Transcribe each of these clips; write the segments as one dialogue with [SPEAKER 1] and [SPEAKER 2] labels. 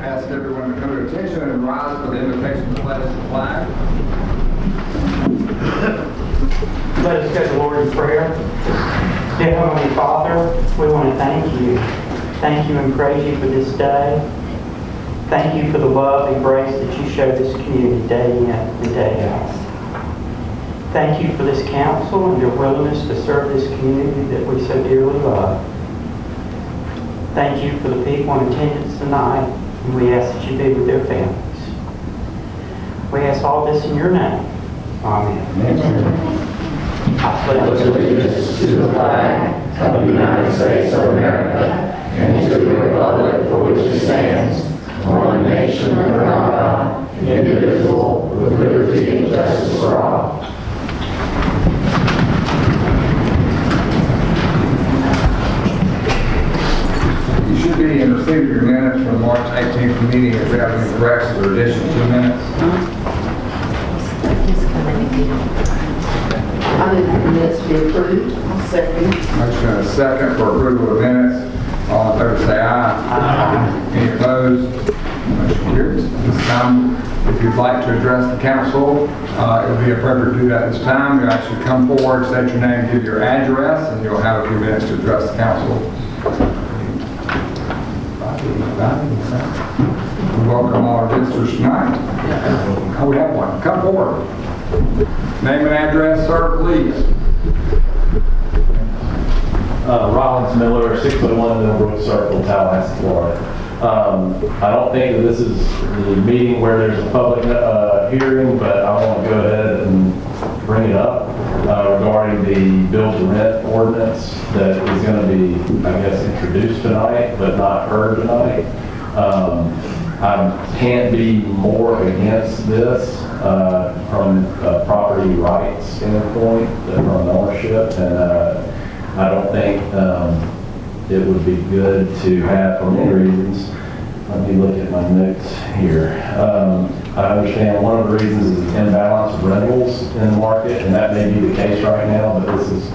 [SPEAKER 1] Ask everyone to come to attention and rise for the invitation to pledge the flag.
[SPEAKER 2] Let us go to the Lord in prayer. Dear Heavenly Father, we want to thank you. Thank you and praise you for this day. Thank you for the love and grace that you show this community day in and day out. Thank you for this council and your willingness to serve this community that we so dearly love. Thank you for the people in attendance tonight, and we ask that you be with their families. We ask all this in your name. Amen. I pledge
[SPEAKER 3] allegiance to the flag of the United States of America and to the republic for which it stands, one nation under God, indivisible, with liberty and justice for all.
[SPEAKER 1] You should be in receipt of your minutes from the March 18th meeting. If you have any corrections or additions to minutes.
[SPEAKER 4] I move the minutes be approved. I'll second.
[SPEAKER 1] Motion and a second for approval of minutes. All in favor say aye. Aye. Any opposed? Motion carries. This time, if you'd like to address the council, it would be appropriate to do that this time. You actually come forward, state your name, give your address, and you'll have a few minutes to address the council. We welcome all our visitors tonight. Oh, we have one. Come forward. Name and address, sir, please.
[SPEAKER 5] Rollins Miller, 601 Millbrook Circle, Tallahassee, Florida. I don't think that this is the meeting where there's a public hearing, but I want to go ahead and bring it up regarding the build-to-rent ordinance that is going to be, I guess, introduced tonight, but not heard tonight. I can't be more against this from a property rights standpoint, from ownership, and I don't think it would be good to have, for many reasons. Let me look at my notes here. I understand one of the reasons is the imbalance of rentals in the market, and that may be the case right now, but this is,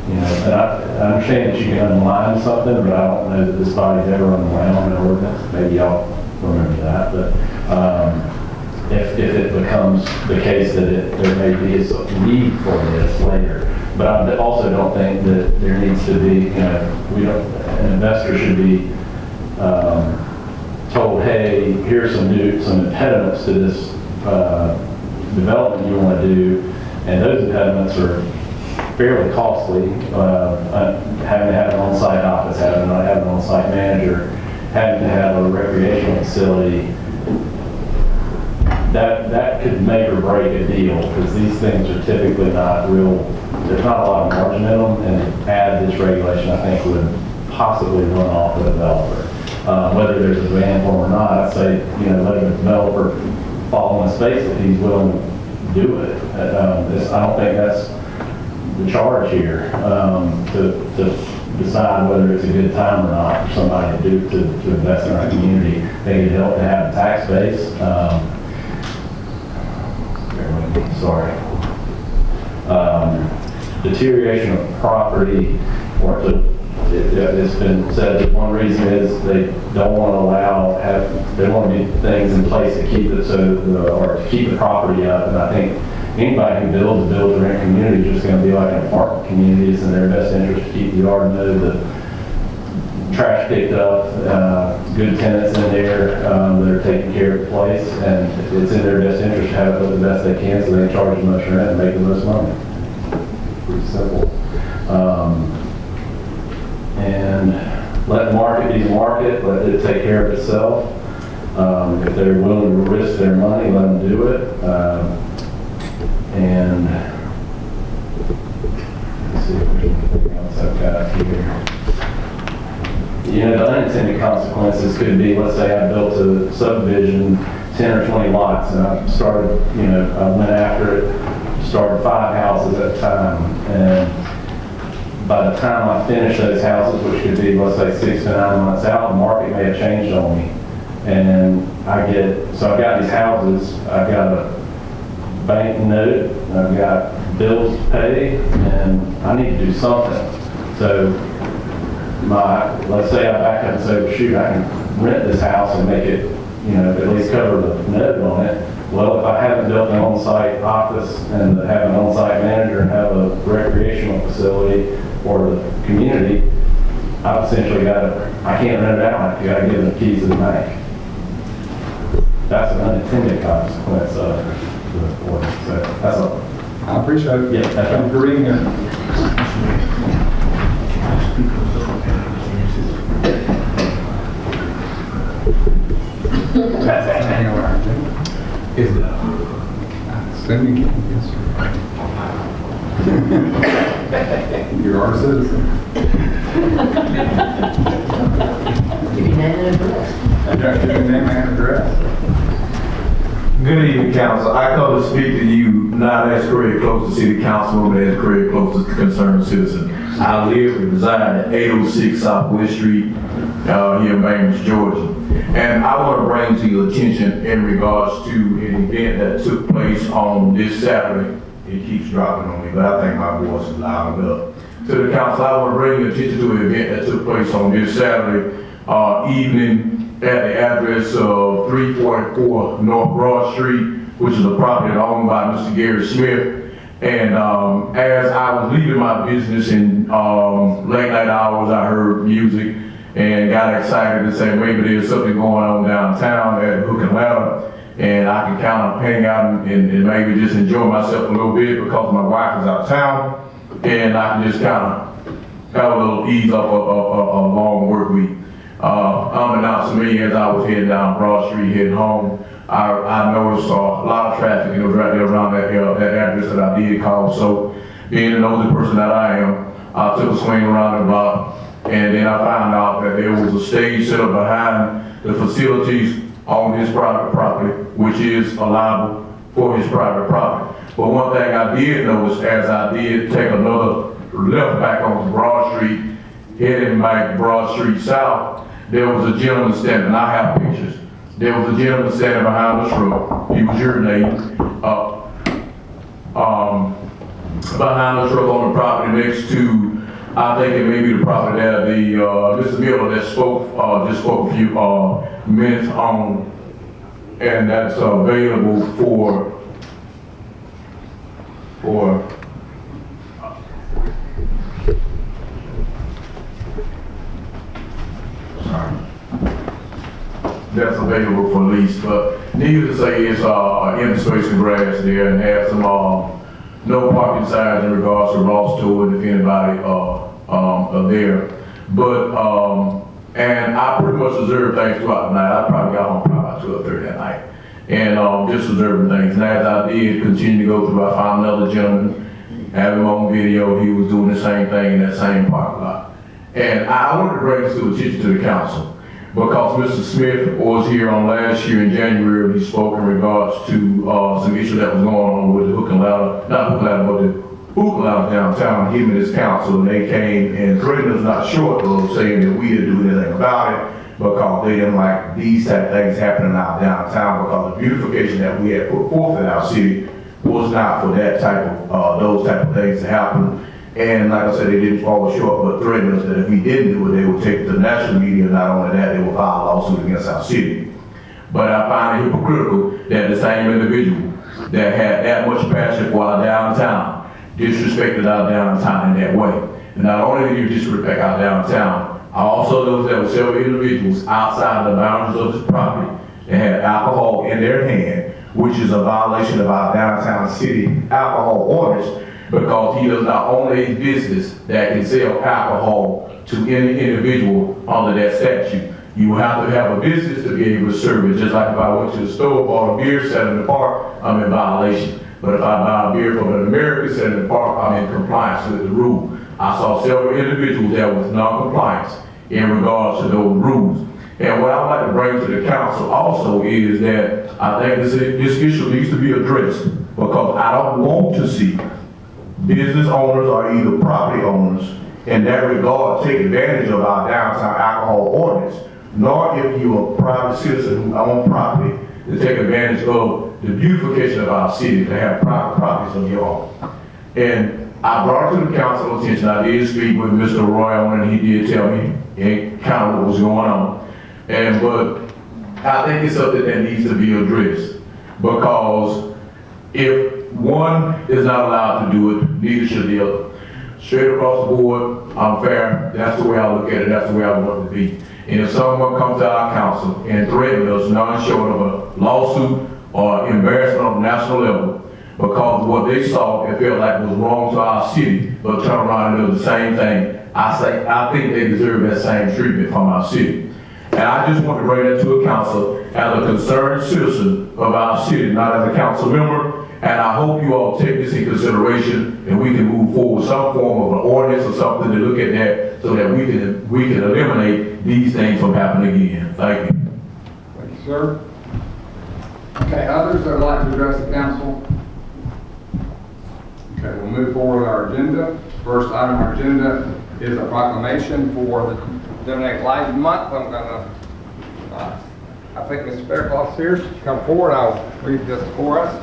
[SPEAKER 5] and I understand that you can unwind something, but I don't know that this body's ever unwound an ordinance. Maybe y'all remember that, but if it becomes the case that there may be a need for this later. But I also don't think that there needs to be, an investor should be told, hey, here's some impediments to this development you want to do, and those impediments are fairly costly. Having to have an on-site office, having to have an on-site manager, having to have a recreational facility. That could make or break a deal, because these things are typically not real. There's not a lot of margin in them, and add this regulation, I think, would possibly run off the developer. Whether there's a ban for them or not, I'd say, let the developer fall on his face if he's willing to do it. I don't think that's the charge here, to decide whether it's a good time or not for somebody to invest in our community. They could help to have a tax base. Sorry. Deterioration of property, or it's been said that one reason is they don't want to they want to be things in place to keep it or to keep the property up. And I think anybody who builds a build-to-rent community is just going to be like an apartment community. It's in their best interest to keep the yard moved, the trash picked up, good tenants in there that are taking care of the place, and it's in their best interest to have it the best they can so they can charge as much rent and make the most money. Pretty simple. And let the market be the market, let it take care of itself. If they're willing to risk their money, let them do it. And let's see if there's anything else I've got here. The unintended consequences could be, let's say I built a subdivision, 10 or 20 lots, and I started, I went after it, started 5 houses at a time, and by the time I finish those houses, which could be, let's say, 6 to 9 months out, the market may have changed on me. And so I've got these houses, I've got a bank note, I've got bills to pay, and I need to do something. So let's say I back up and say, well, shoot, I can rent this house and make it at least cover the note on it. Well, if I haven't built an on-site office and have an on-site manager and have a recreational facility for the community, I've essentially I can't rent it out, I've got to give them the keys to the bank. That's an unintended consequence of the ordinance. So that's all.
[SPEAKER 1] I appreciate it.
[SPEAKER 5] Yeah, that's
[SPEAKER 1] Thank you for being here. Hang around, Jim. Is sending it? Yes, sir. You're our citizen.
[SPEAKER 4] Give your name and address.
[SPEAKER 1] Yeah, give your name and address.
[SPEAKER 6] Good evening, council. I come to speak to you not as Craig Close, the city councilman, but as Craig Close, the concerned citizen. I live and reside at 806 Southwest Street, here in Bainbridge, Georgia. And I want to bring to your attention in regards to an event that took place on this Saturday. It keeps dropping on me, but I think my voice is loud enough. To the council, I want to bring your attention to an event that took place on this Saturday evening at the address of 344 North Broad Street, which is a property owned by Mr. Gary Smith. And as I was leaving my business in late night hours, I heard music and got excited to say maybe there's something going on downtown at Hook and Ladder, and I can kind of hang out and maybe just enjoy myself a little bit because my wife is out of town, and I can just kind of have a little ease off a long work week. Unbeknownst to me, as I was heading down Broad Street, heading home, I noticed a lot of traffic, and it was right there around that address that I did call. So, being the nosy person that I am, I took a swing around the block, and then I found out that there was a stage set up behind the facilities on his private property, which is allowable for his private property. But one thing I did notice as I did take another left back onto Broad Street, heading back Broad Street South, there was a gentleman standing, and I have pictures. There was a gentleman standing behind the truck. He was urinating behind the truck on the property next to, I think it may be the property that this is the builder that just spoke a few minutes on, and that's available for that's available for lease, but needless to say, it's empty space and grass there, and has some no parking signs in regards to Ross Tour, if anybody are there. But and I pretty much observed things throughout the night. I probably got home about 12:30 that night, and just observing things. And as I did continue to go through, I found another gentleman, have him on video. He was doing the same thing in that same parking lot. And I wanted to bring this to attention to the council, because Mr. Smith was here on last year in January, and he spoke in regards to some issue that was going on with the Hook and Ladder, not Hook and Ladder, but the Hook and Ladder downtown, him and his council, and they came and threatened us not short of saying that we didn't do anything about it because they didn't like these type of things happening in our downtown, because the beautification that we had put forth in our city was not for that type of, those type of things to happen. And like I said, they didn't fall short, but threatened us that if we didn't do it, they would take it to the national media. Not only that, they would file a lawsuit against our city. But I find it hypocritical that the same individual that had that much passion for our downtown disrespected our downtown in that way. And not only did he disrespect our downtown, I also noticed there were several individuals outside the boundaries of this property that had alcohol in their hand, which is a violation of our downtown city alcohol ordinance, because he does not own a business that can sell alcohol to any individual under that statute. You have to have a business to be able to serve it. Just like if I went to the store, bought a beer, sat in the park, I'm in violation. But if I buy a beer from an American, sat in the park, I'm in compliance with the rule. I saw several individuals that was non-compliance in regards to those rules. And what I would like to bring to the council also is that I think this issue needs to be addressed, because I don't want to see business owners or either property owners in that regard take advantage of our downtown alcohol ordinance, nor if you're a private citizen who owns property to take advantage of the beautification of our city, to have private properties of your own. And I brought it to the council attention. I did speak with Mr. Roy on it, and he did tell me kind of what was going on. But I think it's something that needs to be addressed, because if one is not allowed to do it, neither should the other. Straight across the board, I'm fair, that's the way I look at it, that's the way I want it to be. And if someone comes to our council and threatens us, none short of a lawsuit or embarrassment on the national level, because of what they saw and felt like was wrong to our city, but turn around and do the same thing, I think they deserve that same treatment from our city. And I just want to bring that to a council as a concerned citizen of our city, not as a council member. And I hope you all take this in consideration and we can move forward some form of an ordinance or something to look at that so that we can eliminate these things from happening again. Thank you.
[SPEAKER 1] Thank you, sir. Okay, others that would like to address the council? Okay, we'll move forward with our agenda. First item on our agenda is a proclamation for the Donate Life Month. I'm gonna, I think Mr. Faircloth's here. Come forward, I'll read this for us.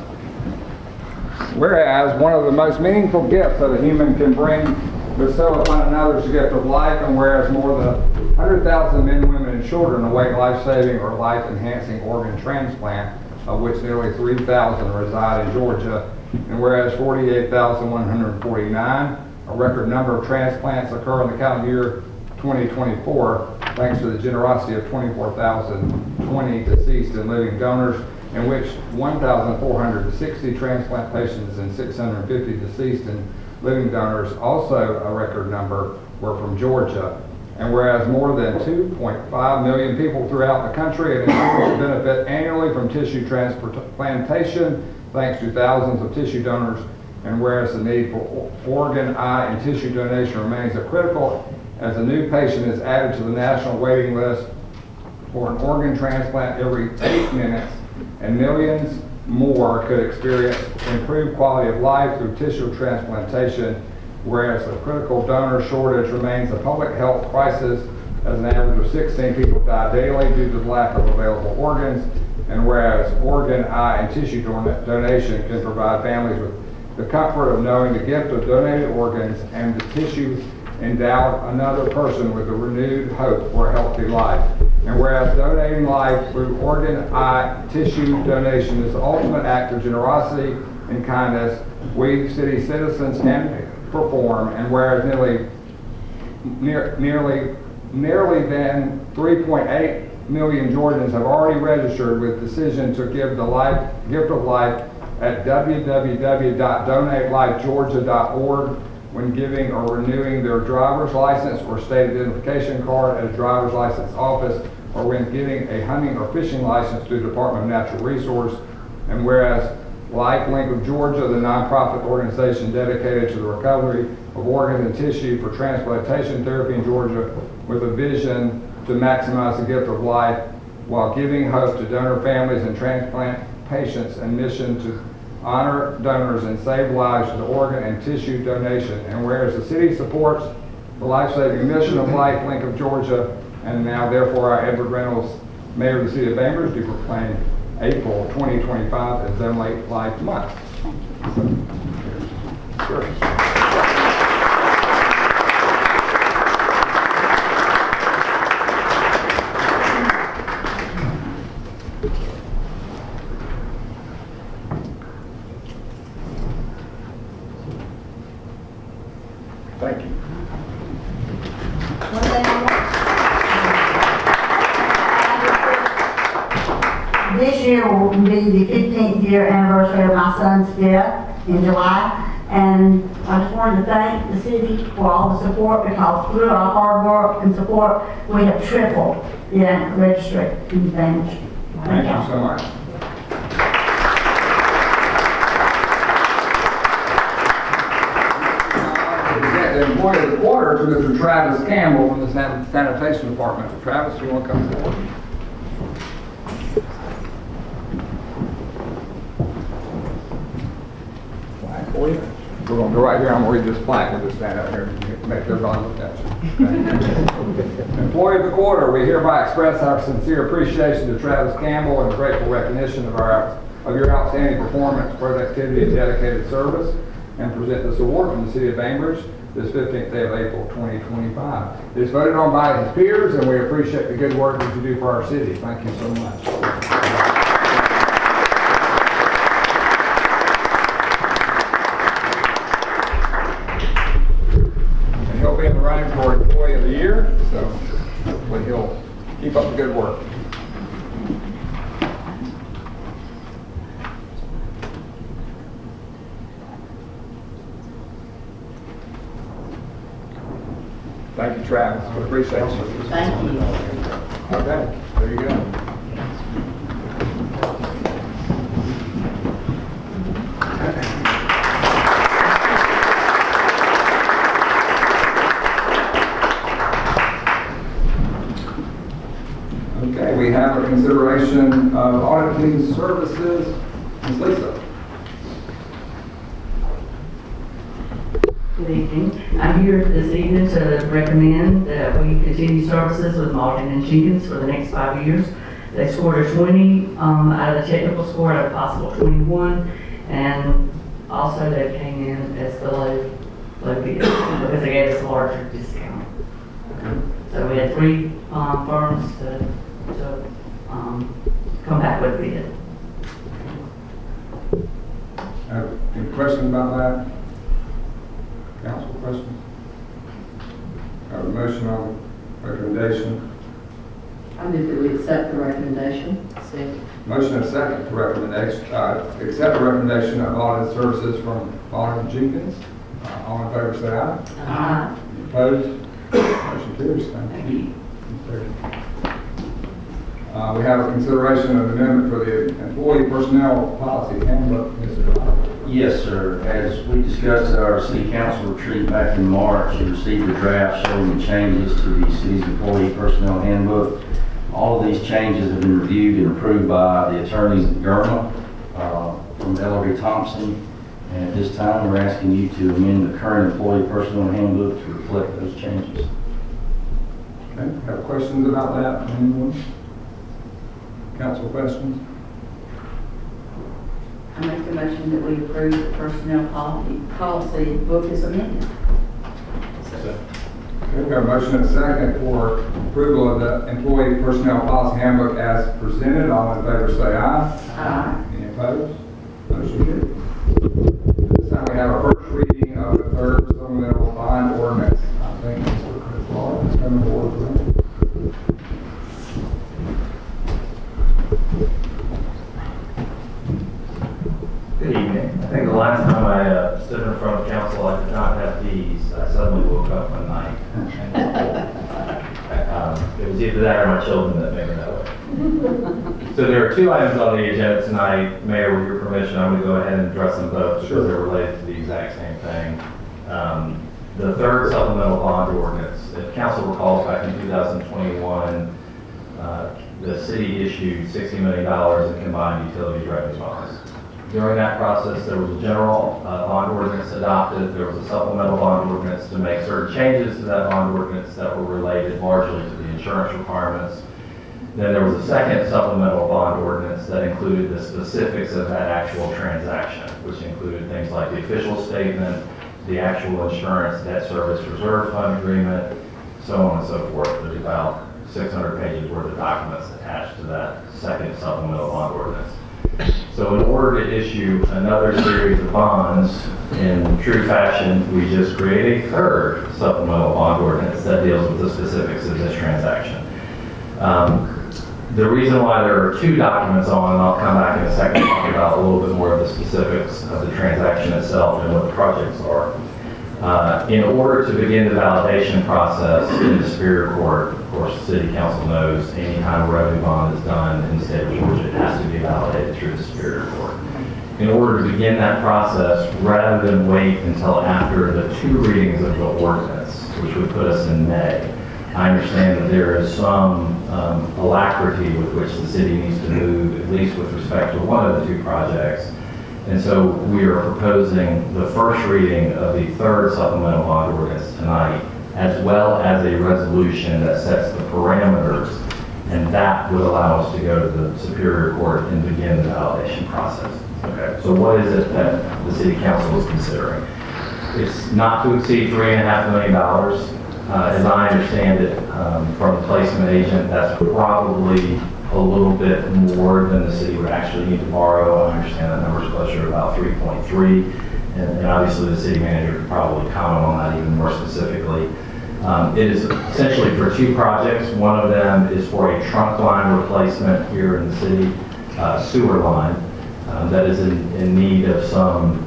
[SPEAKER 1] Whereas one of the most meaningful gifts that a human can bring bestow upon another is the gift of life, and whereas more than 100,000 men, women, and children await life-saving or life-enhancing organ transplant, of which nearly 3,000 reside in Georgia, and whereas 48,149, a record number of transplants occur in the calendar year 2024, thanks to the generosity of 24,020 deceased and living donors, in which 1,460 transplant patients and 650 deceased and living donors, also a record number, were from Georgia. And whereas more than 2.5 million people throughout the country and individuals benefit annually from tissue transplantation, thanks to thousands of tissue donors, and whereas the need for organ, eye, and tissue donation remains critical as a new patient is added to the national waiting list for an organ transplant every 8 minutes, and millions more could experience improved quality of life through tissue transplantation, whereas the critical donor shortage remains a public health crisis as an average of 16 people die daily due to the lack of available organs, and whereas organ, eye, and tissue donation can provide families with the comfort of knowing the gift of donated organs and the tissue endow another person with a renewed hope for a healthy life. And whereas donating life through organ, eye, tissue donation is the ultimate act of generosity and kindness we city citizens can perform, and whereas nearly then 3.8 million Georgians have already registered with decision to give the gift of life at www.donatelifegeorgia.org when giving or renewing their driver's license or state identification card at a driver's license office, or when getting a hunting or fishing license through the Department of Natural Resources. And whereas LifeLink of Georgia, the nonprofit organization dedicated to the recovery of organs and tissue for transplantation therapy in Georgia, with a vision to maximize the gift of life while giving hope to donor families and transplant patients, and mission to honor donors and save lives through organ and tissue donation. And whereas the city supports the life-saving mission of LifeLink of Georgia, and now therefore I, Edward Reynolds, Mayor of the City of Bainbridge, do proclaim April 2025 as Donate Life Month. Sure. Thank you.
[SPEAKER 4] One thing I want- This year will be the 15th year anniversary of my son's death in July, and I just wanted to thank the city for all the support, because through our hard work and support, we have tripled the registry in Bainbridge.
[SPEAKER 1] Thank you so much. The employee of the quarter to Mr. Travis Campbell from the sanitation department. Travis, you want to come forward? Flag for you. We're going to go right here. I'm going to read this plaque. We'll just stand up here and make everybody look at you. Okay. Employee of the quarter, we hereby express our sincere appreciation to Travis Campbell and grateful recognition of your outstanding performance, productivity, and dedicated service. and present this award from the city of Bainbridge this 15th day of April 2025. It is voted on by his peers, and we appreciate the good work that you do for our city. Thank you so much. And he'll be in the running for Employee of the Year, so hopefully he'll keep up the good work. Thank you, Travis. We appreciate you.
[SPEAKER 4] Thank you.
[SPEAKER 1] Okay, there you go. Okay, we have a consideration of auditing services. Ms. Lisa.
[SPEAKER 7] Good evening. I'm here this evening to recommend that we continue services with Malden and Jenkins for the next 5 years. They scored a 20 out of the technical score out of possible 21, and also they came in as the low bid because they gave us a larger discount. So we had 3 firms to come back with a bid.
[SPEAKER 1] Any questions about that? Council questions? Have a motion on recommendation.
[SPEAKER 8] I move that we accept the recommendation. Second.
[SPEAKER 1] Motion and second to recommendation, accept the recommendation of audit services from Malden and Jenkins. All in favor say aye.
[SPEAKER 7] Aye.
[SPEAKER 1] Any opposed? Motion carries. Thank you. We have a consideration of amendment for the employee personnel policy handbook. Mr. Lyle.
[SPEAKER 3] Yes, sir. As we discussed at our city council retreat back in March, you received a draft showing the changes to the city's employee personnel handbook. All of these changes have been reviewed and approved by the attorneys at Gurma from Ellery Thompson. And at this time, we're asking you to amend the current employee personnel handbook to reflect those changes.
[SPEAKER 1] Okay, have questions about that from anyone? Council questions?
[SPEAKER 8] I make the motion that we approve the personnel policy book as amended.
[SPEAKER 1] Okay, we have a motion and a second for approval of the employee personnel policy handbook as presented. All in favor say aye.
[SPEAKER 8] Aye.
[SPEAKER 1] Any opposed? Motion carries. This time we have our first reading of the third supplemental bond ordinance. I think Mr. Chris Law is coming forward for that.
[SPEAKER 9] Good evening. I think the last time I stood in front of council, I did not have these. I suddenly woke up one night. It was either that or my children that made me that way. So there are 2 items on the agenda tonight. Mayor, with your permission, I'm going to go ahead and address them both because they're related to the exact same thing. The third supplemental bond ordinance. If council recalls, back in 2021, the city issued $60 million in combined utility revenue bonds. During that process, there was a general bond ordinance adopted. There was a supplemental bond ordinance to make certain changes to that bond ordinance that were related largely to the insurance requirements. Then there was a second supplemental bond ordinance that included the specifics of that actual transaction, which included things like the official statement, the actual insurance debt service reserve fund agreement, so on and so forth. There's about 600 pages worth of documents attached to that second supplemental bond ordinance. So in order to issue another series of bonds in true fashion, we just create a third supplemental bond ordinance that deals with the specifics of this transaction. The reason why there are 2 documents on, and I'll come back in a second to talk about a little bit more of the specifics of the transaction itself and what the projects are. In order to begin the validation process in the Superior Court, of course, the City Council knows any kind of revenue bond is done in the state of Georgia, it has to be validated through the Superior Court. In order to begin that process, rather than wait until after the 2 readings of the ordinance, which would put us in May, I understand that there is some alacrity with which the city needs to move, at least with respect to one of the 2 projects. And so we are proposing the first reading of the third supplemental bond ordinance tonight, as well as a resolution that sets the parameters, and that would allow us to go to the Superior Court and begin the validation process. Okay, so what is it that the city council is considering? It's not to exceed $3.5 million. As I understand it, from the placement agent, that's probably a little bit more than the city would actually need to borrow. I understand that number's closer to about 3.3, and obviously the city manager could probably comment on that even more specifically. It is essentially for two projects. One of them is for a trunk line replacement here in the city, sewer line, that is in need of some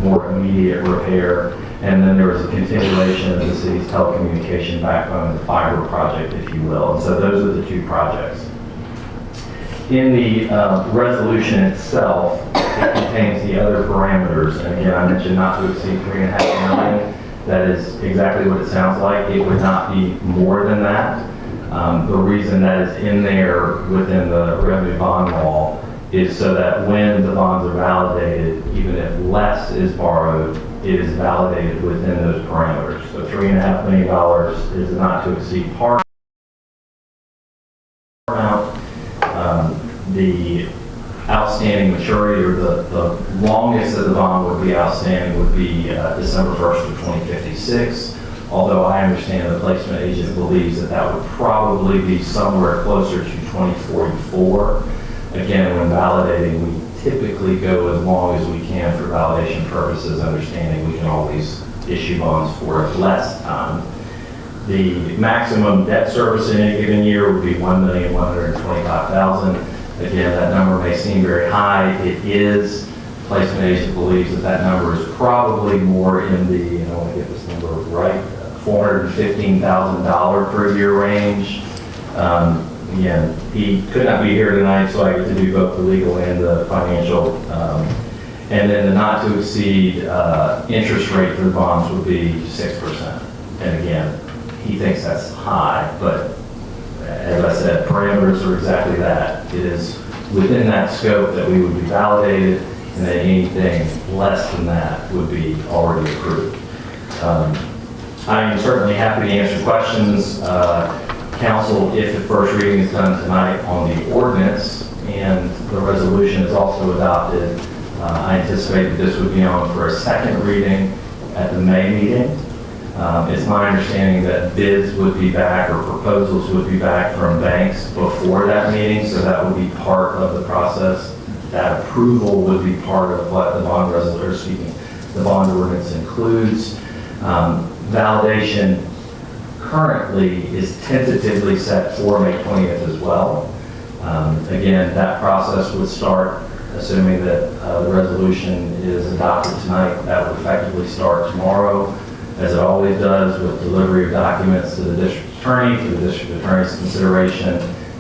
[SPEAKER 9] more immediate repair. And then there was a continuation of the city's telecommunication backbone, the fiber project, if you will. And so those are the two projects. In the resolution itself, it contains the other parameters. And again, I mentioned not to exceed $3.5 million. That is exactly what it sounds like. It would not be more than that. The reason that is in there within the revenue bond law is so that when the bonds are validated, even if less is borrowed, it is validated within those parameters. So $3.5 million is not to exceed par amount. The outstanding maturity, or the longest that the bond would be outstanding, would be December 1st of 2056. Although I understand the placement agent believes that that would probably be somewhere closer to 2044. Again, when validating, we typically go as long as we can for validation purposes, understanding we can always issue bonds for less time. The maximum debt service in any given year would be $1,125,000. Again, that number may seem very high. It is. The placement agent believes that that number is probably more in the, I want to get this number right, $415,000 per year range. Again, he could not be here tonight, so I get to do both the legal and the financial. And then the not to exceed interest rate for the bonds would be 6%. And again, he thinks that's high, but as I said, parameters are exactly that. It is within that scope that we would be validated, and that anything less than that would be already approved. I am certainly happy to answer questions. Council, if the first reading is done tonight on the ordinance and the resolution is also adopted, I anticipate that this would be on for a second reading at the May meeting. It's my understanding that bids would be back, or proposals would be back from banks before that meeting, so that would be part of the process. That approval would be part of what the bond resolution, the bond ordinance includes. Validation currently is tentatively set for May 20th as well. Again, that process would start, assuming that the resolution is adopted tonight. That would effectively start tomorrow, as it always does, with delivery of documents to the district attorney, for the district attorney's consideration,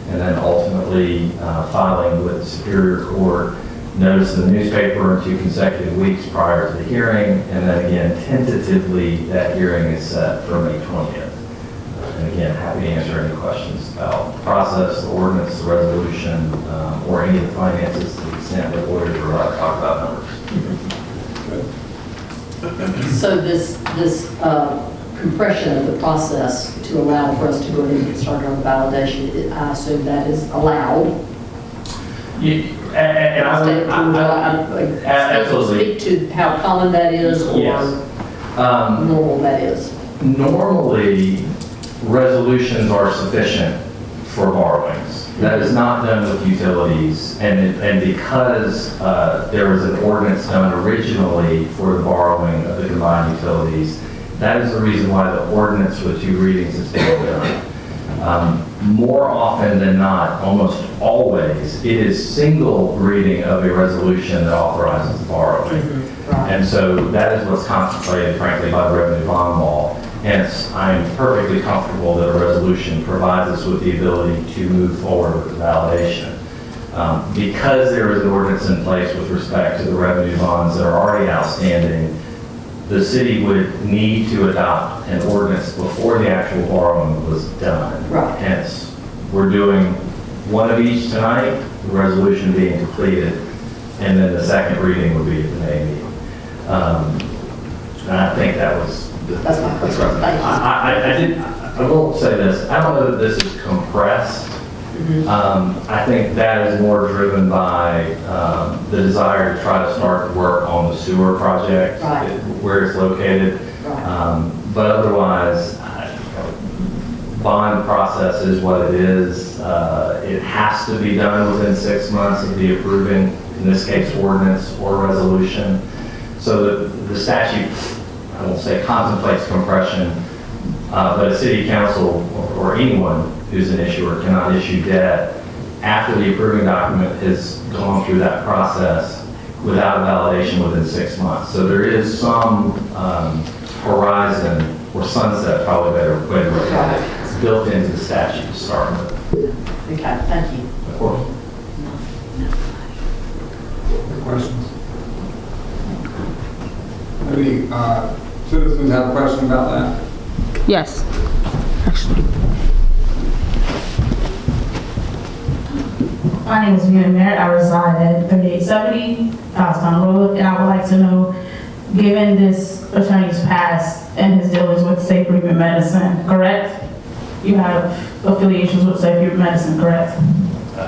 [SPEAKER 9] and then ultimately filing with the Superior Court, notice in the newspaper in 2 consecutive weeks prior to the hearing, and then again, tentatively, that hearing is set for May 20th. And again, happy to answer any questions about the process, the ordinance, the resolution, or any of the finances to the extent that lawyers are allowed to talk about numbers.
[SPEAKER 8] So this compression of the process to allow for us to go ahead and get started on the validation, I assume that is allowed.
[SPEAKER 9] Absolutely.
[SPEAKER 8] Speak to how common that is, or normal that is.
[SPEAKER 9] Normally, resolutions are sufficient for borrowings. That is not done with utilities, and because there was an ordinance done originally for the borrowing of the combined utilities, that is the reason why the ordinance with 2 readings is being done. More often than not, almost always, it is single reading of a resolution that authorizes the borrowing.
[SPEAKER 8] Right.
[SPEAKER 9] And so that is what's contemplated, frankly, by the revenue bond law. Hence, I'm perfectly comfortable that a resolution provides us with the ability to move forward with the validation. Because there is an ordinance in place with respect to the revenue bonds that are already outstanding, the city would need to adopt an ordinance before the actual borrowing was done.
[SPEAKER 8] Right.
[SPEAKER 9] Hence, we're doing one of each tonight, the resolution being completed, and then the second reading would be at the May meeting. And I think that was...
[SPEAKER 8] That's my question. Thank you.
[SPEAKER 9] I will say this. I don't know that this is compressed I think that is more driven by the desire to try to start work on the sewer project
[SPEAKER 8] Right.
[SPEAKER 9] where it's located.
[SPEAKER 8] Right.
[SPEAKER 9] But otherwise, bond process is what it is. It has to be done within 6 months of the approving, in this case, ordinance or resolution. So the statute, I won't say contemplates compression, but a city council or anyone who's an issuer cannot issue debt after the approving document has gone through that process without validation within 6 months. So there is some horizon, or sunset, probably better way to look at it. It's built into the statute to start with.
[SPEAKER 8] Okay, thank you.
[SPEAKER 9] Of course.
[SPEAKER 1] Any questions? Any citizens have a question about that?
[SPEAKER 10] Yes, actually. My name is Vina Merritt. I reside at 3870 Goffstown Road, and I would like to know, given this attorney's past and his dealings with Safe Haven Medicine, correct? You have affiliations with Safe Haven Medicine, correct?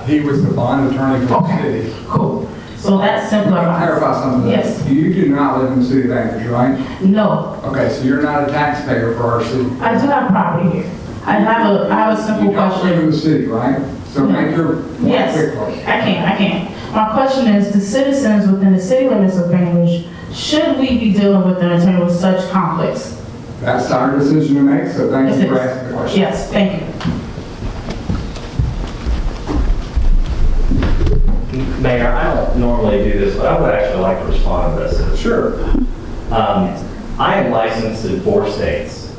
[SPEAKER 1] He was the bond attorney for the city.
[SPEAKER 10] Cool. So that's simpler.
[SPEAKER 1] Let me clarify something.
[SPEAKER 10] Yes.
[SPEAKER 1] You do not live in the city of Bainbridge, right?
[SPEAKER 10] No,
[SPEAKER 1] Okay, so you're not a taxpayer for our city.
[SPEAKER 10] I do have property here. I have a simple
[SPEAKER 1] You don't live in
[SPEAKER 10] question.
[SPEAKER 1] the city, right? So make your point
[SPEAKER 10] Yes,
[SPEAKER 1] quickly.
[SPEAKER 10] I can. My question is, the citizens within the city limits of Bainbridge, should we be dealing with an attorney with such conflicts?
[SPEAKER 1] That's our decision to make, so thank you for asking the question.
[SPEAKER 10] Yes, thank you.
[SPEAKER 9] Mayor, I don't normally do this, but I would actually like to respond to this.
[SPEAKER 1] Sure.
[SPEAKER 9] I am licensed in 4 states.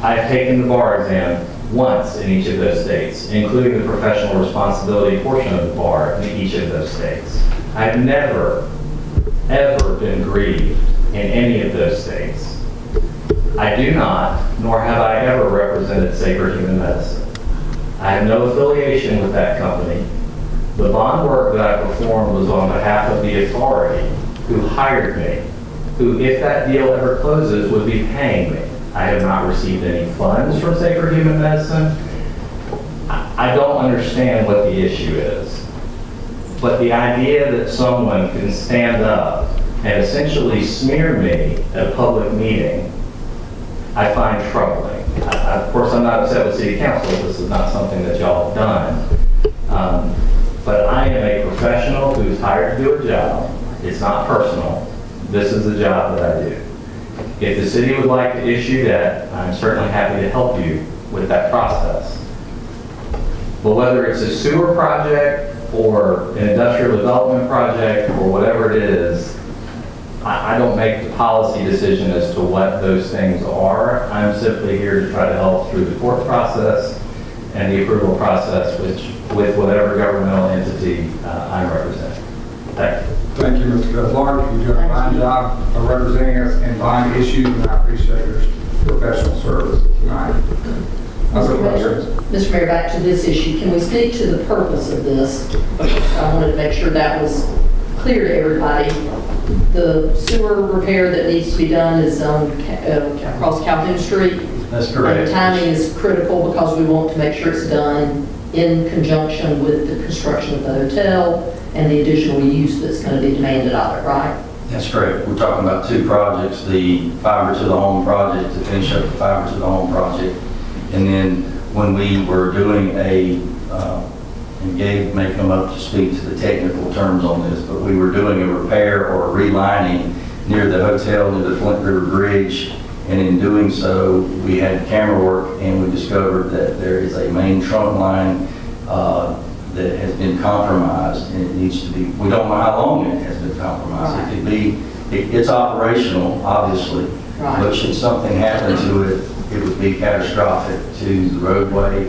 [SPEAKER 9] I've taken the bar exam once in each of those states, including the professional responsibility portion of the bar in each of those states. I've never, ever been grieved in any of those states. I do not, nor have I ever represented Safer Human Medicine. I have no affiliation with that company. The bond work that I performed was on behalf of the authority who hired me, who, if that deal ever closes, would be paying me. I have not received any funds from Safer Human Medicine. I don't understand what the issue is. But the idea that someone can stand up and essentially smear me at a public meeting, I find troubling. Of course, I'm not upset with City Council. This is not something that y'all have done. But I am a professional who's hired to do a job. It's not personal. This is the job that I do. If the city would like to issue debt, I'm certainly happy to help you with that process. But whether it's a sewer project or an industrial development project or whatever it is, I don't make the policy decision as to what those things are. I'm simply here to try to help through the court process and the approval process with whatever governmental entity I'm representing. Thank you.
[SPEAKER 1] Thank you, Mr. Guzlar. You do a fine job of representing us in bond issues, and I appreciate your professional service tonight. Other questions?
[SPEAKER 8] Mr. Mayor, back to this issue. Can we speak to the purpose of this? Because I wanted to make sure that was clear to everybody. The sewer repair that needs to be done is across Calhoun Street.
[SPEAKER 5] That's correct.
[SPEAKER 8] And the timing is critical because we want to make sure it's done in conjunction with the construction of the hotel and the additional use that's going to be demanded of it, right?
[SPEAKER 3] That's correct. We're talking about 2 projects, the fiber to the home project to finish up the fiber to the home project. And then when we were doing and Gabe may come up to speak to the technical terms on this, but we were doing a repair or a relining near the hotel, near the Flint River Bridge. And in doing so, we had camera work and we discovered that there is a main trunk line that has been compromised and it needs to be, we don't know how long it has been compromised. It could be, it's operational, obviously, but should something happen to it, it would be catastrophic to the roadway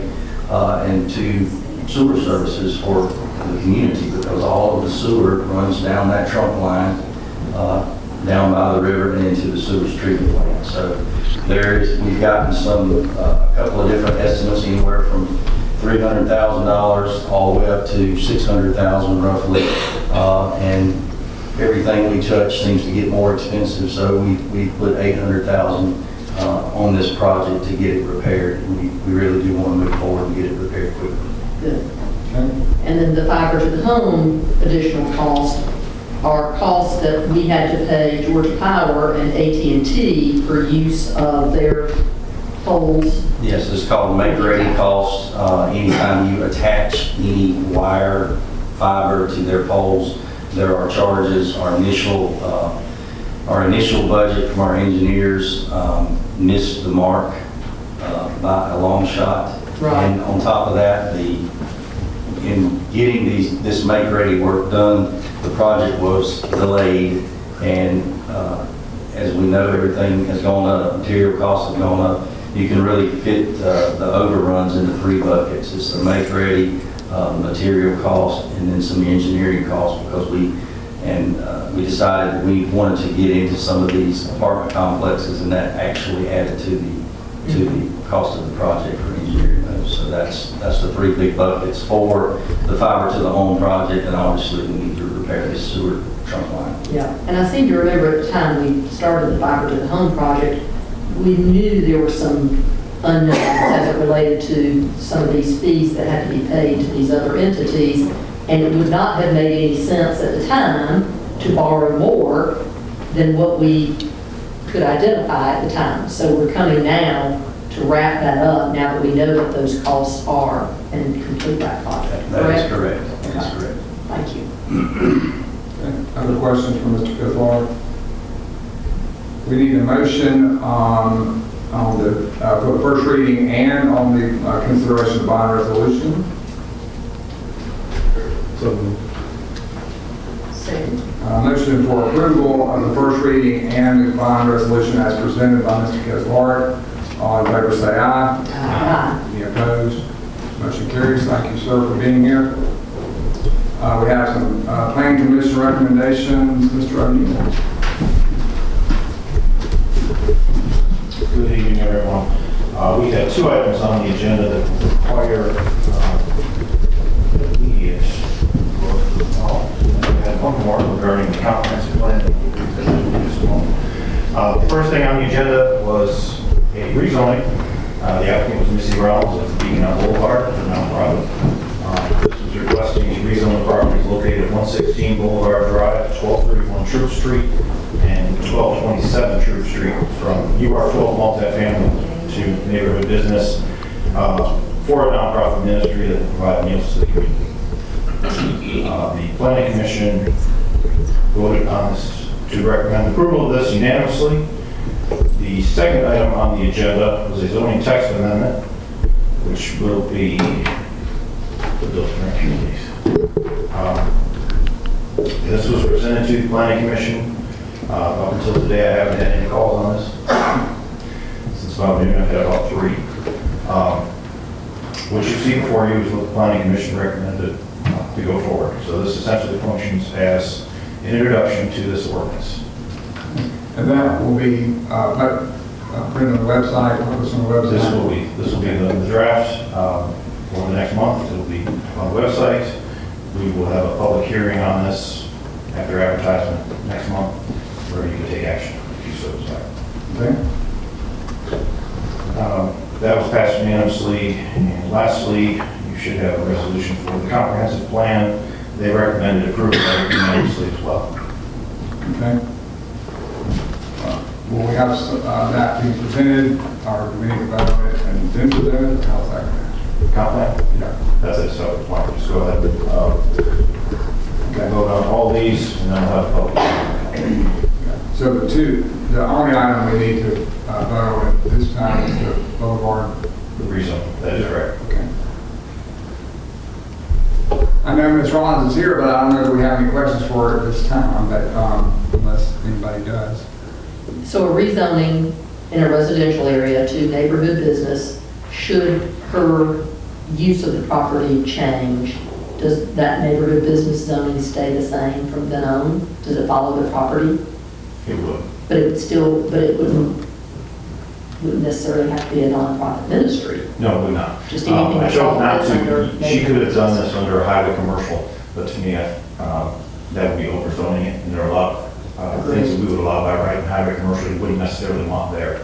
[SPEAKER 3] and to sewer services for the community because all of the sewer runs down that trunk line down by the river and into the sewage treatment plant. So we've gotten a couple of different estimates, anywhere from $300,000 all the way up to $600,000 roughly, and everything we touch seems to get more expensive. So we put $800,000 on this project to get it repaired. We really do want to move forward and get it repaired quickly.
[SPEAKER 8] Good.
[SPEAKER 1] Okay.
[SPEAKER 8] And then the fiber to the home additional costs are costs that we had to pay Georgia Power and AT&T for use of their poles.
[SPEAKER 11] Yes, it's called make-ready costs. Anytime you attach any wire, fiber to their poles, there are charges. Our initial budget from our engineers missed the mark by a long shot.
[SPEAKER 8] Right.
[SPEAKER 11] And on top of that, in getting this make-ready work done, the project was delayed, and as we know, everything has gone up, material costs have gone up. You can really fit the overruns into 3 buckets. It's the make-ready, material cost, and then some engineering costs, because we decided we wanted to get into some of these apartment complexes, and that actually added to the cost of the project for engineering those. So that's the 3 big buckets for the fiber to the home project, and obviously we need to repair this sewer trunk line.
[SPEAKER 8] Yeah, and I seem to remember at the time we started the fiber to the home project, we knew there were some unknowns as it related to some of these fees that had to be paid to these other entities, and it would not have made any sense at the time to borrow more than what we could identify at the time. So we're coming now to wrap that up, now that we know what those costs are, and complete that project.
[SPEAKER 11] That is correct. That is
[SPEAKER 8] Okay.
[SPEAKER 11] correct.
[SPEAKER 8] Thank you.
[SPEAKER 1] Okay. Other questions from Mr. Fitzwater? We need a motion on the, for the first reading and on the consideration of bond resolution. So,
[SPEAKER 8] Second.
[SPEAKER 1] motion for approval of the first reading and the bond resolution as presented by Mr. Fitzwater. All in favor say aye.
[SPEAKER 8] Aye.
[SPEAKER 1] Any opposed? Motion carries. Thank you, sir, for being here. We have some planning commission recommendations. Mr. O'Neill.
[SPEAKER 12] Good evening, everyone. We have 2 items on the agenda that require immediate. We have one more regarding the comprehensive plan. The first thing on the agenda was a rezoning. The applicant was Missy Rollins of Beacon Boulevard in Mount Providence. This was requesting to rezone the property located at 116 Boulevard Drive, 1231 Troop Street, and 1227 Troop Street from UR12 multifamily to neighborhood business for a nonprofit ministry that provide meals to the community. The Planning Commission voted on this to recommend approval of this unanimously. The second item on the agenda was a zoning text amendment, which will be the bill for communities. This was presented to the Planning Commission. Up until today, I haven't had any calls on this. Since about noon, I've had about 3. What you see before you is what the Planning Commission recommended to go forward. So this essentially functions as an introduction to this ordinance.
[SPEAKER 1] And that will be printed on the website, published on the website.
[SPEAKER 12] This will be the draft for the next month. It will be on the website. We will have a public hearing on this after advertisement next month, where you can take action if you so desire.
[SPEAKER 1] Okay.
[SPEAKER 12] That was passed unanimously. And lastly, you should have a resolution for the comprehensive plan. They recommended approval of it unanimously as well.
[SPEAKER 1] Okay. Will we have that being presented, or do we need to vote on it and then present it? How's that going?
[SPEAKER 12] Comp plan?
[SPEAKER 1] Yeah.
[SPEAKER 12] That's it. So why don't you just go ahead and
[SPEAKER 1] Okay.
[SPEAKER 12] vote on all these, and then we'll have a public hearing.
[SPEAKER 1] So the only item we need to vote on at this time is the boulevard.
[SPEAKER 12] The rezone. That is correct.
[SPEAKER 1] Okay. I know Ms. Rollins is here, but I don't know if we have any questions for her at this time, but unless anybody does.
[SPEAKER 8] So a rezoning in a residential area to neighborhood business, should her use of the property change, does that neighborhood business zoning stay the same from then on? Does it follow the property?
[SPEAKER 12] It would.
[SPEAKER 8] But it would still, but it wouldn't necessarily have to be a nonprofit ministry.
[SPEAKER 12] No, it would not.
[SPEAKER 8] Just anything
[SPEAKER 12] I
[SPEAKER 8] that's
[SPEAKER 12] chose
[SPEAKER 8] all
[SPEAKER 12] not
[SPEAKER 8] that's under
[SPEAKER 12] to. She could have done
[SPEAKER 8] neighborhood
[SPEAKER 12] this under a highway commercial, but to me, that would be overzoning it, and there are a lot of things that we would allow by right in highway commercial you wouldn't necessarily want there.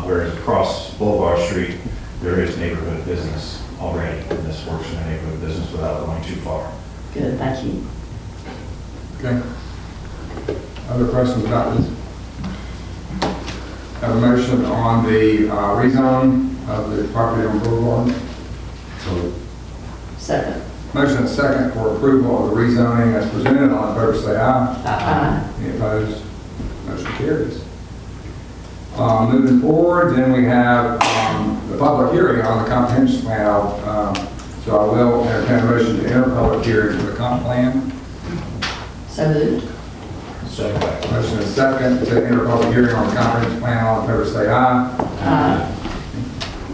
[SPEAKER 12] Whereas across Boulevard Street, there is neighborhood business already, and this works in the neighborhood business without going too far.
[SPEAKER 8] Good, thank you.
[SPEAKER 1] Okay. Other questions about this? Have a motion on the rezone of the property on Boulevard.
[SPEAKER 8] Second.
[SPEAKER 1] Motion and second for approval of the rezoning as presented. All in favor say aye.
[SPEAKER 8] Aye.
[SPEAKER 1] Any opposed? Motion carries. Moving forward, then we have the public hearing on the comprehensive plan. So I will entertain a motion to enter public hearing for the comp plan.
[SPEAKER 8] So moved.
[SPEAKER 12] Second.
[SPEAKER 1] Motion is second to enter public hearing on the comprehensive plan. All in favor say aye.
[SPEAKER 8] Aye.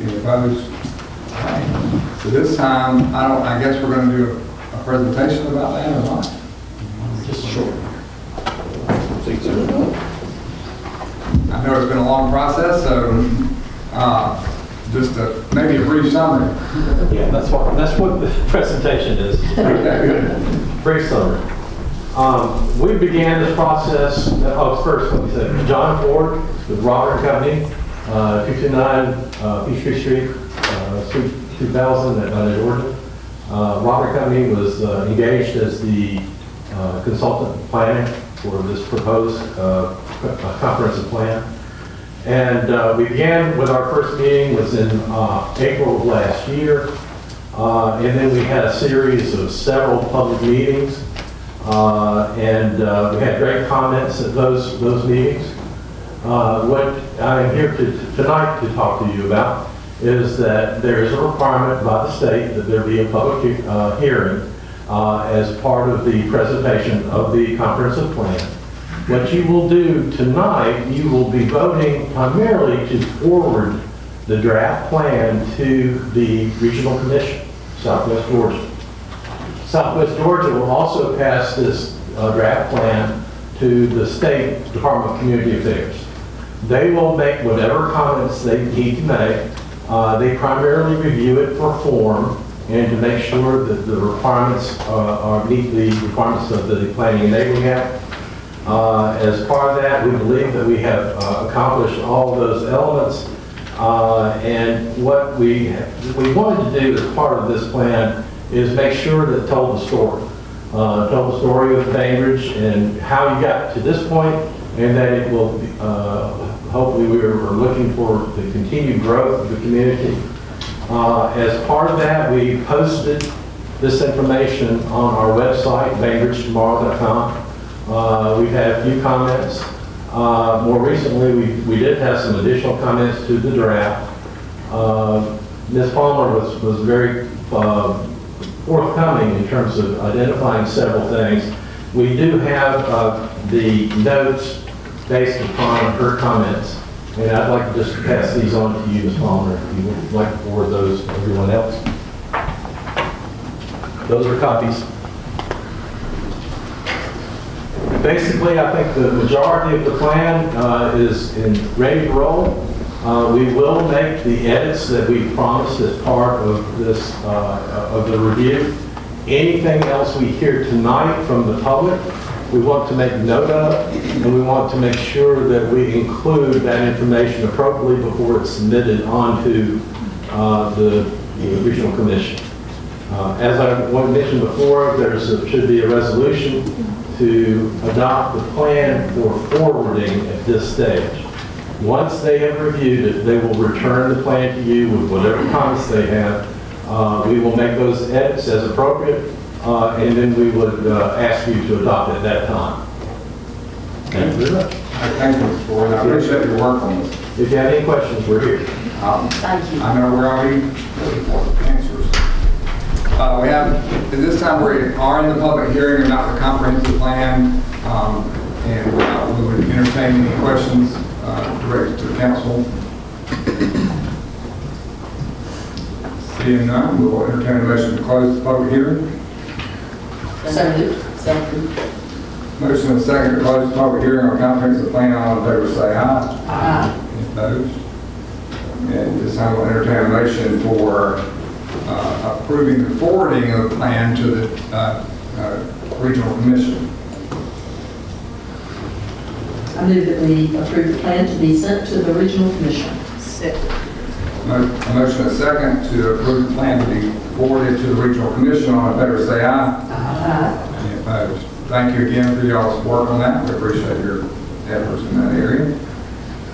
[SPEAKER 1] Any opposed? All right. So this time, I guess we're going to do a presentation about that or not?
[SPEAKER 12] Just short.
[SPEAKER 1] I know it's been a long process, so just maybe a brief summary.
[SPEAKER 13] Yeah, that's what the presentation is.
[SPEAKER 1] Okay, good.
[SPEAKER 13] Brief summary. We began this process, first, let me say, John Ford with Robert Company, 229 Peachtree Street, Suite 2000 at Bainbridge, Georgia. Robert Company was engaged as the consultant planner for this proposed comprehensive plan. And we began with our first meeting was in April of last year. And then we had a series of several public meetings. And we had great comments at those meetings. What I'm here tonight to talk to you about is that there is a requirement by the state that there be a public hearing as part of the presentation of the comprehensive plan. What you will do tonight, you will be voting primarily to forward the draft plan to the Regional Commission, Southwest Georgia. Southwest Georgia will also pass this draft plan to the State Department of Community Affairs. They will make whatever comments they need to make. They primarily review it for form and to make sure that the requirements meet the requirements of the Planning and Enabling Act. As part of that, we believe that we have accomplished all of those elements. And what we wanted to do as part of this plan is make sure that it told the story. Told the story of Bainbridge and how you got to this point, and that it will, hopefully we're looking for the continued growth of the community. As part of that, we posted this information on our website, bainbridgetomorrow.com. We've had a few comments. More recently, we did have some additional comments to the draft. Ms. Palmer was very forthcoming in terms of identifying several things. We do have the notes based upon her comments, and I'd like to just pass these on to you, Ms. Palmer, if you would like to forward those to everyone else. Those are copies. Basically, I think the majority of the plan is ready to roll. We will make the edits that we promised as part of this of the review. Anything else we hear tonight from the public, we want to make note of, and we want to make sure that we include that information appropriately before it's submitted onto the Regional Commission. As I mentioned before, there should be a resolution to adopt the plan for forwarding at this stage. Once they have reviewed it, they will return the plan to you with whatever comments they have. We will make those edits as appropriate, and then we would ask you to adopt it at that time. Thank you very much.
[SPEAKER 1] Thank you, Mr. Ford. I appreciate your work on this.
[SPEAKER 13] If you have any questions, we're here.
[SPEAKER 8] Thank you.
[SPEAKER 1] I know we're already looking for answers. We have, at this time, we are in the public hearing about the comprehensive plan, and we would entertain any questions directed to the council. Seeing none, we will entertain a motion to close the public hearing.
[SPEAKER 8] So moved. Second.
[SPEAKER 1] Motion and second to close the public hearing on comprehensive plan. All in favor say aye.
[SPEAKER 8] Aye.
[SPEAKER 1] Any opposed? And this time we'll entertain a motion for approving the forwarding of the plan to the Regional Commission.
[SPEAKER 8] I move that we approve the plan to be sent to the Regional Commission. Second.
[SPEAKER 1] A motion and a second to approve the plan to be forwarded to the regional commission. All in favor, say aye.
[SPEAKER 8] Aye.
[SPEAKER 1] Any opposed? Thank you again for y'all's work on that. We appreciate your efforts in that area.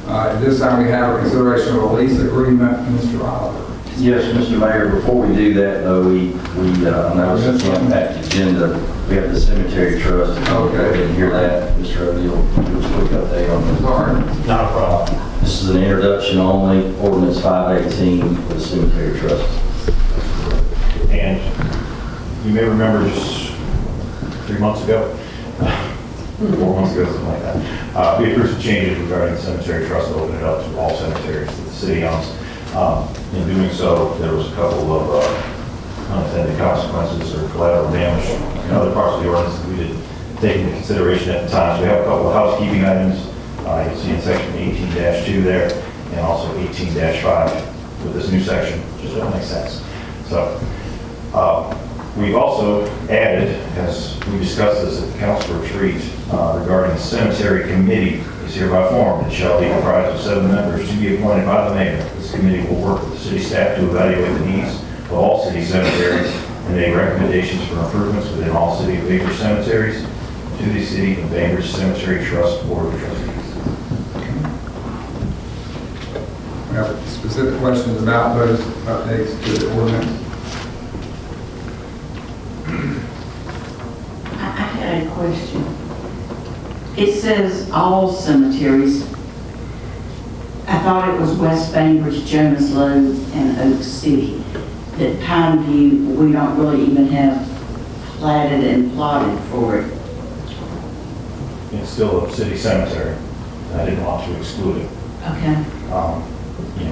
[SPEAKER 1] At this time, we have a consideration of a lease agreement. Mr. Oliver.
[SPEAKER 11] Yes, Mr. Mayor, before we do that, though, we noticed it's on that agenda. We have the cemetery trust.
[SPEAKER 1] Okay.
[SPEAKER 11] I didn't hear that. Mr. O'Neill, give us a quick update on this.
[SPEAKER 1] Sorry.
[SPEAKER 12] Not a problem.
[SPEAKER 11] This is an introduction only, ordinance 518 for the cemetery trust.
[SPEAKER 12] And you may remember just 3 months ago, 4 months ago, something like that, we approved some changes regarding the cemetery trust to open it up to all cemeteries that the city owns. In doing so, there was a couple of unintended consequences or collateral damage in other parts of the ordinance that we didn't take into consideration at the time. So we have a couple of housekeeping items. You'll see in section 18-2 there, and also 18-5 with this new section, which doesn't make sense. So we've also added, as we discussed this at the council retreat, regarding the cemetery committee is hereby formed. It shall be comprised of 7 members to be appointed by the mayor. This committee will work with the city staff to evaluate the needs of all city cemeteries and make recommendations for improvements within all city of Bainbridge cemeteries to the city of Bainbridge Cemetery Trust Board of Trustees.
[SPEAKER 1] We have specific questions about those updates to the ordinance.
[SPEAKER 14] I had a question. It says all cemeteries. I thought it was West Bainbridge, Jonas Lowe, and Oak City. That Pine View, we don't really even have platted and plotted for it.
[SPEAKER 12] It's still a city cemetery, and I didn't want to exclude it.
[SPEAKER 14] Okay.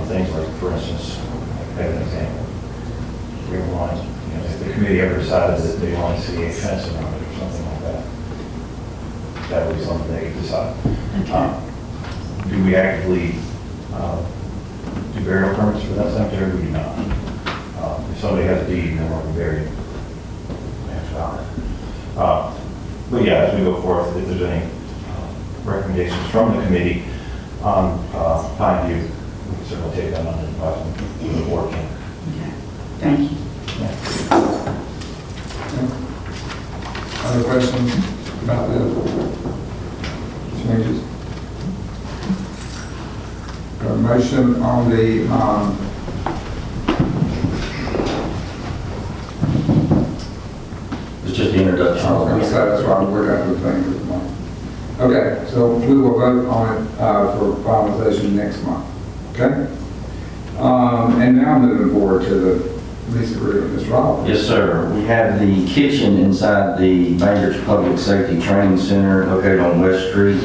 [SPEAKER 12] Things like, for instance, I have an example. Green line, if the committee ever decided that they want to see a fence around it or something like that, that would be something they could decide.
[SPEAKER 14] Okay.
[SPEAKER 12] Do we actively do burial permits for that cemetery? We do not. If somebody has a deed, then we're buried. But yeah, as we go forth, if there's any recommendations from the committee on Pine View, we can certainly take that under advisement of the board.
[SPEAKER 14] Okay. Thank you.
[SPEAKER 1] Other questions about the changes? Got a motion on the,
[SPEAKER 11] It's just the introduction.
[SPEAKER 1] I was going to say, that's why we're going to do things this month. Okay, so we will vote on it for finalization next month. Okay? And now moving forward to the lease agreement, Mr. Oliver.
[SPEAKER 11] Yes, sir. We have the kitchen inside the Bainbridge Public Safety Training Center located on West Street.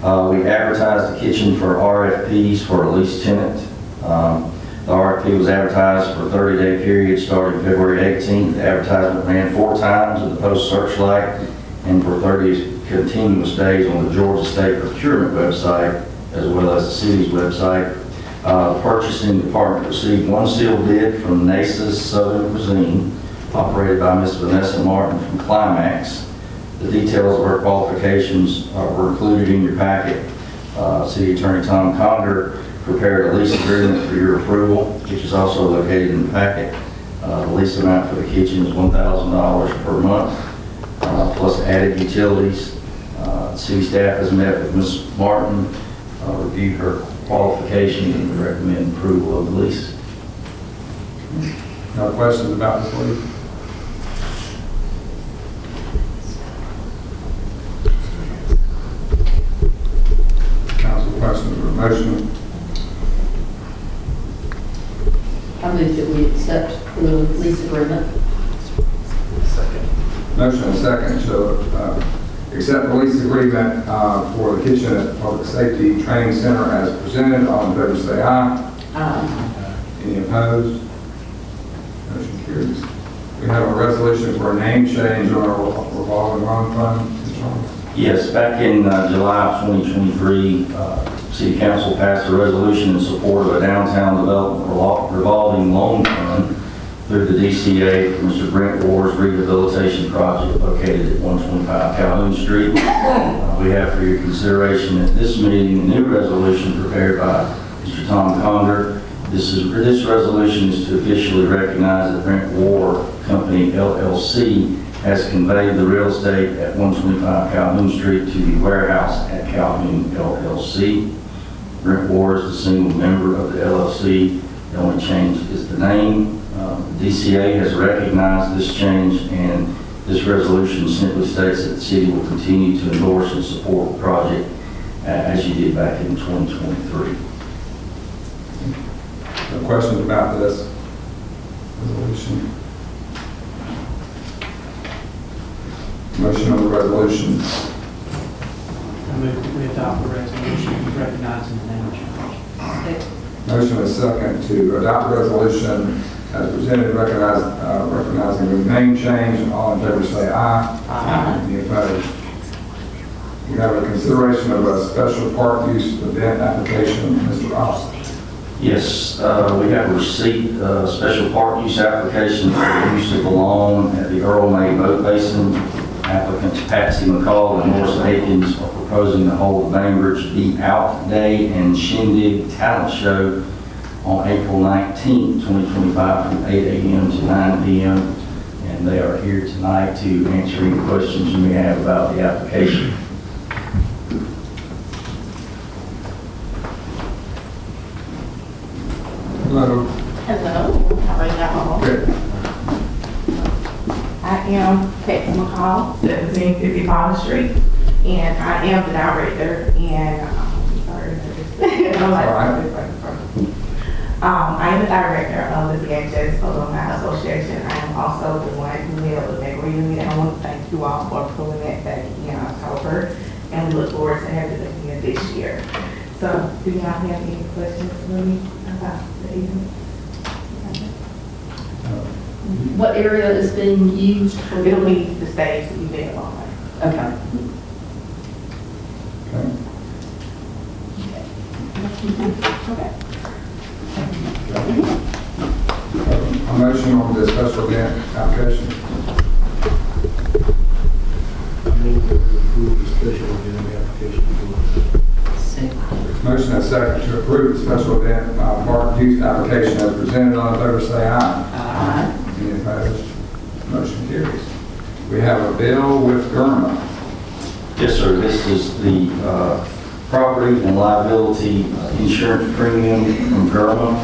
[SPEAKER 11] We advertised the kitchen for RFPs for a lease tenant. The RFP was advertised for a 30-day period starting February 18th. The advertisement ran 4 times at the Post Searchlight and for 30 continuous days on the Georgia State Procurement website as well as the city's website. The purchasing department received 1 sealed bid from NASA's Southern Cuisine, operated by Ms. Vanessa Martin from Climax. The details of her qualifications were included in your packet. City Attorney Tom Conger prepared a lease agreement for your approval, which is also located in the packet. The lease amount for the kitchen is $1,000 per month, plus added utilities. City staff has met with Ms. Martin, reviewed her qualifications, and we recommend approval of the lease.
[SPEAKER 1] No questions about this lease? Council questions or motion?
[SPEAKER 8] I move that we accept the lease agreement.
[SPEAKER 1] Motion and second to accept the lease agreement for the kitchen at Public Safety Training Center as presented. All in favor say aye.
[SPEAKER 8] Aye.
[SPEAKER 1] Any opposed? Motion carries. We have a resolution for a name change on our revolving loan fund. Mr. Holmes.
[SPEAKER 11] Yes, back in July of 2023, City Council passed a resolution in support of a downtown development revolving loan fund through the DCA for Mr. Brent Ward's rehabilitation project located at 125 Calhoun Street. We have for your consideration at this meeting a new resolution prepared by Mr. Tom Conger. This resolution is to officially recognize that Brent War Company LLC has conveyed the real estate at 125 Calhoun Street to the warehouse at Calhoun LLC. Brent War is the single member of the LLC. The only change is the name. The DCA has recognized this change, and this resolution simply states that the city will continue to endorse and support the project as you did back in 2023.
[SPEAKER 1] No questions about this resolution? Motion on the resolution.
[SPEAKER 2] I move that we adopt the resolution recognizing the name change.
[SPEAKER 1] Motion is second to adopt the resolution as presented, recognizing the name change. All in favor say aye. Aye. Any opposed? We have a consideration of a special park use event application. Mr. Ross.
[SPEAKER 11] Yes, we have received a special park use application for the use of the lawn at the Earl May Boat Basin. Applicants Patsy McCall and Morris Akins are proposing to hold the Bainbridge Be Out Day and Shindig Talent Show on April 19th, 2025 from 8 a.m. to 9 p.m. And they are here tonight to answer any questions you may have about the application.
[SPEAKER 1] Hello.
[SPEAKER 15] Hello, how are y'all?
[SPEAKER 1] Good.
[SPEAKER 15] I am Patsy McCall, 1755 Street, and I am the director, and, I am the director of the BHS Alumni Association. I am also the one who held the big reunion, and I want to thank you all for pulling that back in October, and we look forward to having it again this year. So, do y'all have any questions for me about the evening?
[SPEAKER 8] What area is being used?
[SPEAKER 15] It'll be the stage that you did along.
[SPEAKER 8] Okay.
[SPEAKER 15] Okay.
[SPEAKER 1] A motion on the special event application.
[SPEAKER 13] I move that we approve the special event application.
[SPEAKER 1] Motion and second to approve the special event park use application as presented. All in favor say aye.
[SPEAKER 8] Aye.
[SPEAKER 1] Any opposed? Motion carries. We have a bill with Gurma.
[SPEAKER 11] Yes, sir. This is the property and liability insurance premium from Gurma.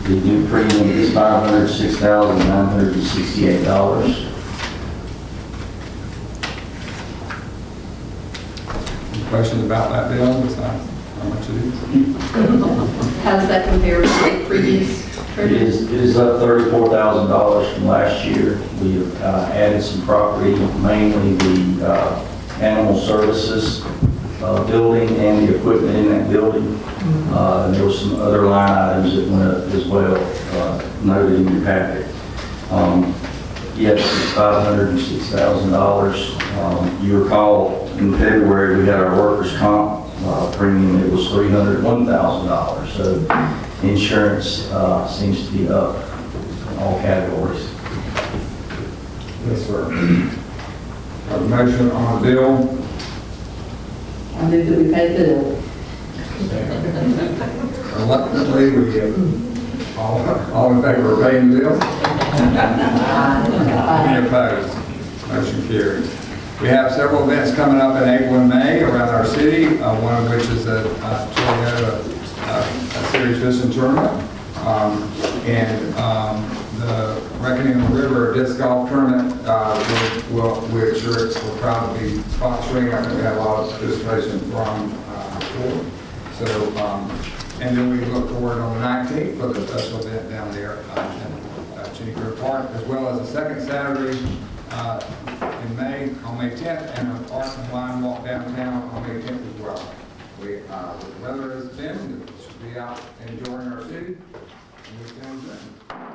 [SPEAKER 11] The new premium is $506,968.
[SPEAKER 1] Questions about that bill? Besides how much it is?
[SPEAKER 8] How does that compare to the previous?
[SPEAKER 11] It is up $34,000 from last year. We have added some property, mainly the animal services building and the equipment in that building. And there were some other line items that went up as well, noted in your packet. Yes, it's $506,000. You recall in February we had our workers' comp premium. It was $301,000. So insurance seems to be up in all categories.
[SPEAKER 1] Yes, sir. Have a motion on the bill.
[SPEAKER 8] I move that we pay the bill.
[SPEAKER 1] Reluctantly, we all in favor of paying the bill? Any opposed? Motion carries. We have several events coming up in April and May around our city, one of which is a series fishing tournament. The Reckoning on the River disc golf tournament, which we're proud to be sponsoring. I think we had a lot of participation from before. So, and then we look forward on the 19th for the special event down there at Cheney Creek Park, as well as the second Saturday in May, on May 10th, and an art and wine walk downtown on May 10th as well. With the weather has been, we should be out enjoying our city. And we stand adjourned.